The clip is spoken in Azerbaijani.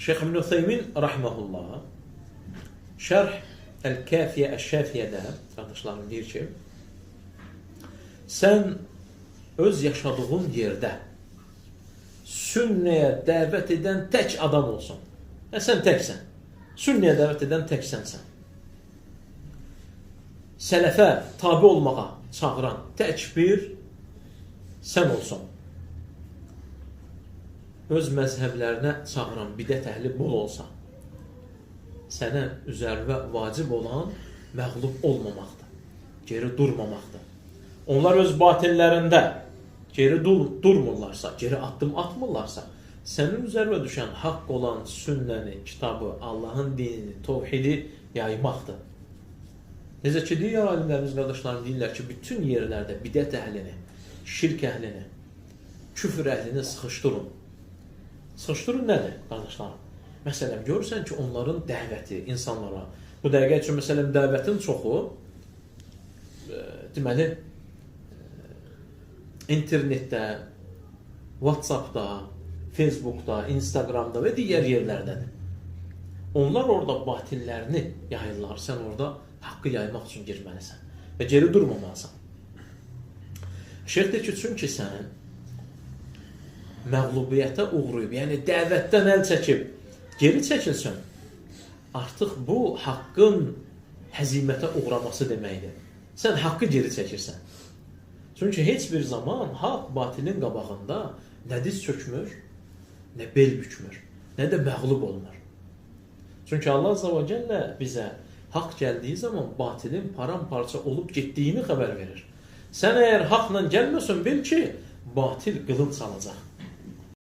Şeyh İbn Ütheymin rahimehullah Şərh El-Kafiyə Əş-Şafiyədə qardaşlarım deyir ki, sən öz yaşadığın yerdə sünnəyə dəvət edən tək adam olsun. Sən təksən. Sünnəyə dəvət edən təksənsən. Sələfə tabi olmağa çağıran tək bir sən olsun. Öz məzhəblərinə çağıran bidət əhli bol olsa, sənə üzərində vacib olan məğlub olmamaqdır, geri durmamaqdır. Onlar öz batillərində geri durmurlarsa, geri addım atmırlarsa, sənin üzərində düşən haqq olan sünnəni, kitabı, Allahın dinini, tövhidi yaymaqdır. Necə ki, deyir alimlərimiz, qardaşlarım deyirlər ki, bütün yerlərdə bidət əhlini, şirk əhlini, küfür əhlini sıxışdırın. Sıxışdırın nədir, qardaşlarım? Məsələn, görürsən ki, onların dəvəti insanlara, bu dəqiqə üçün, məsələn, dəvətin çoxu, deməli, internetdə, WhatsAppda, Facebookda, Instagramda və digər yerlərdədir. Onlar orada batillərini yayırlar, sən orada haqqı yaymaq üçün girməlisən və geri durmamalısan. Şeyx deyir ki, çünki sən məğlubiyyətə uğrayıb, yəni dəvətdən əl çəkib, geri çəkilsən, artıq bu haqqın həzimətə uğraması deməkdir. Sən haqqı geri çəkirsən. Çünki heç bir zaman haqq batilin qabağında nə diz çökmür, nə bel bükmür, nə də məğlub olmur. Çünki Allah Azza və Cəllə bizə haqq gəldiyi zaman batilin paramparça olub getdiyini xəbər verir. Sən əgər haqla gəlməsən, bil ki, batil qılınc salacaq.